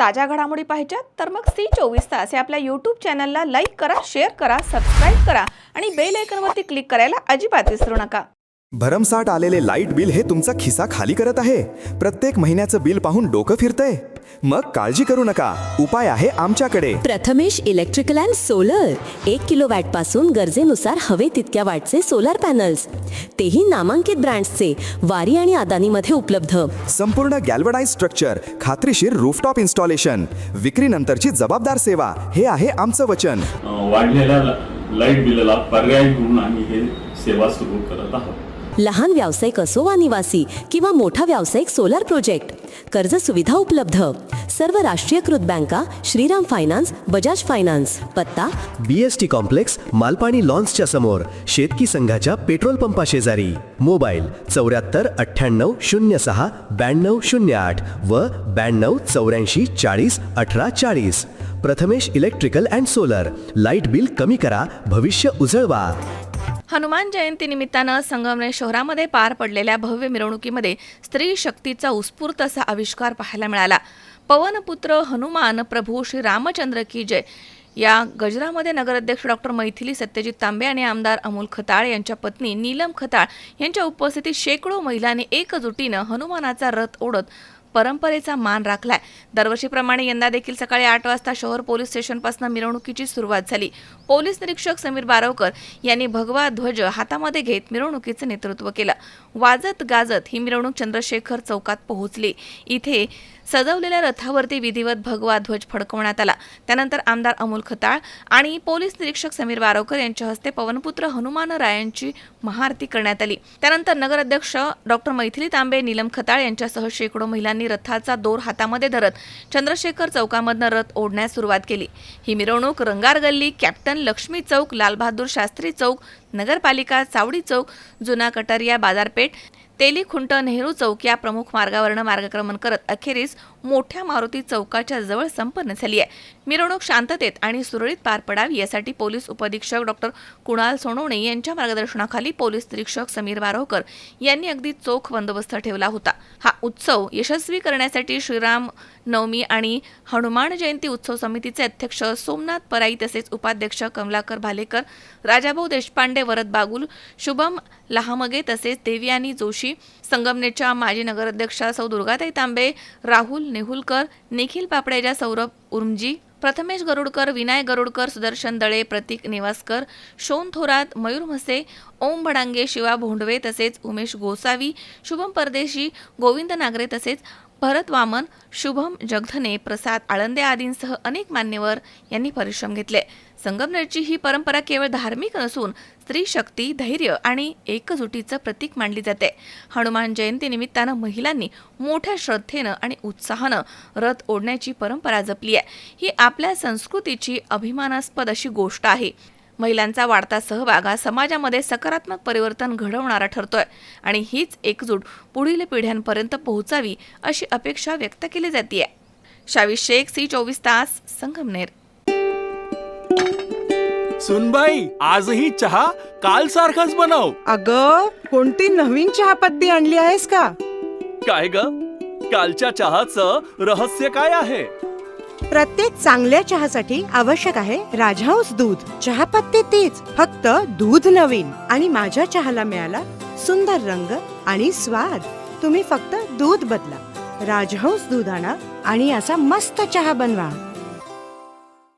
ताज्या घडामोडी पाहिजेत तर मग C24 तास या आपल्या यूट्यूब चॅनलला लाईक करा, शेअर करा, सबस्क्राईब करा आणि बेल आयकॉनवरती क्लिक करायला अजिबात विसरू नका. भरमसाठ आलेले लाईट बिल हे तुमचा खिसा खाली करत आहे. प्रत्येक महिन्याचं बिल पाहून डोकं फिरतंय? मग काळजी करू नका, उपाय आहे आमच्याकडे. Prathamesh electrical and solar 1 kilowatt पासून गरजेनुसार हवे तितक्या वॅटचे सोलर पॅनल्स, तेही नामांकित ब्रँड्सचे, वारी आणि अदानीमध्ये उपलब्ध. संपूर्ण गॅल्वनाइज स्ट्रक्चर, खात्रीशीर रूफटॉप इन्स्टॉलेशन, विक्रीनंतरची जबाबदार सेवा, हे आहे आमचं वचन. वाढलेल्या लाईट बिलाला पर्याय म्हणून आम्ही हे सेवा सुरू करत आहोत. लहान व्यावसायिक असो वा निवासी किंवा मोठा व्यावसायिक सोलर प्रोजेक्ट, कर्ज सुविधा उपलब्ध. सर्व राष्ट्रीयकृत बँका, श्रीराम फायनान्स, बजाज फायनान्स. पत्ता BST कॉम्प्लेक्स, मालपाणी लॉन्सच्या समोर, शेतकी संघाच्या पेट्रोल पंपा शेजारी. मोबाईल 74 98 06 92 08 व 92 84 40 18 40. Prathamesh electrical and solar. Light bill कमी करा, भविष्य उजळवा. हनुमान जयंती निमित्तानं संगमनेर शहरामध्ये पार पडलेल्या भव्य मिरवणुकीमध्ये स्त्री शक्तीचा उत्स्फूर्त असा आविष्कार पाहायला मिळाला. पवनपुत्र हनुमान प्रभू श्री रामचंद्र की जय या गजरामध्ये नगराध्यक्ष डॉक्टर मैथिली सत्यजित तांबे आणि आमदार अमोल खताळ यांच्या पत्नी नीलम खताळ यांच्या उपस्थितीत शेकडो महिलांनी एकजुटीनं हनुमानाचा रथ ओढत परंपरेचा मान राखलाय. दरवर्षीप्रमाणे यंदा देखील सकाळी 8 वाजता शहर पोलीस स्टेशनपासून मिरवणुकीची सुरुवात झाली. पोलीस निरीक्षक समीर बारवकर यांनी भगवा ध्वज हातामध्ये घेत मिरवणुकीचं नेतृत्व केलं. वाजत गाजत ही मिरवणूक चंद्रशेखर चौकात पोहोचली. इथे सजवलेल्या रथावरती विधिवत भगवा ध्वज फडकवण्यात आला. त्यानंतर आमदार अमोल खताळ आणि पोलीस निरीक्षक समीर बारवकर यांच्या हस्ते पवनपुत्र हनुमानरायांची महाआरती करण्यात आली. त्यानंतर नगराध्यक्ष डॉक्टर मैथिली तांबे, नीलम खताळ यांच्यासह शेकडो महिलांनी रथाचा दोर हातामध्ये धरत चंद्रशेखर चौकामधनं रथ ओढण्यास सुरुवात केली. ही मिरवणूक रंगार गल्ली, कॅप्टन लक्ष्मी चौक, लालबहादूर शास्त्री चौक, नगरपालिका, चावडी चौक, जुना कटारिया बाजारपेठ, तेलीखुंट, नेहरू चौक या प्रमुख मार्गावरनं मार्गक्रमण करत अखेरीस मोठ्या मारुती चौकाच्या जवळ संपन्न झाली आहे. मिरवणूक शांततेत आणि सुरळीत पार पडावी यासाठी पोलीस उपअधीक्षक डॉक्टर कुणाल सोनवणे यांच्या मार्गदर्शनाखाली पोलीस निरीक्षक समीर बारवकर यांनी अगदी चोख बंदोबस्त ठेवला होता. हा उत्सव यशस्वी करण्यासाठी श्रीराम नवमी आणि हनुमान जयंती उत्सव समितीचे अध्यक्ष सोमनाथ पराई तसेच उपाध्यक्ष कमलाकर भालेकर, राजाभाऊ देशपांडे, वरद बागुल, शुभम लहामगे तसेच देवयानी जोशी, संगमनेरच्या माजी नगराध्यक्षा सौ दुर्गाताई तांबे, राहुल नेहुलकर, निखिल पापडेजा, सौरभ उर्मजी, प्रथमेश गरुडकर, विनायक गरुडकर, सुदर्शन दळे, प्रतीक नेवासकर, शोन थोरात, मयूर म्हसे, ओम भडांगे, शिवा भोंडवे तसेच उमेश गोसावी, शुभम परदेशी, गोविंद नागरे तसेच भरत वामन, शुभम जगधने, प्रसाद आळंदे आदींसह अनेक मान्यवर यांनी परिश्रम घेतले. संगमनेरची ही परंपरा केवळ धार्मिक नसून स्त्री शक्ती, धैर्य आणि एकजुटीचं प्रतीक मानली जाते. हनुमान जयंती निमित्तानं महिलांनी मोठ्या श्रद्धेनं आणि उत्साहानं रथ ओढण्याची परंपरा जपली आहे. ही आपल्या संस्कृतीची अभिमानास्पद अशी गोष्ट आहे. महिलांचा वाढता सहभाग हा समाजामध्ये सकारात्मक परिवर्तन घडवणारा ठरतोय आणि हीच एकजूट पुढील पिढ्यांपर्यंत पोहोचावी अशी अपेक्षा व्यक्त केली जाते. शावीस शेख, C24 तास, संगमनेर. सुनबाई, आजही चहा काल सारखाच बनव. अगं, कोणती नवीन चहापत्ती आणली आहेस का? काय ग, कालच्या चहाचं रहस्य काय आहे? प्रत्येक चांगल्या चहासाठी आवश्यक आहे राजहंस दूध. चहापत्ती तीच, फक्त दूध नवीन. आणि माझ्या चहाला मिळाला सुंदर रंग आणि स्वाद. तुम्ही फक्त दूध बदला, राजहंस दूध आणा आणि असा मस्त चहा बनवा.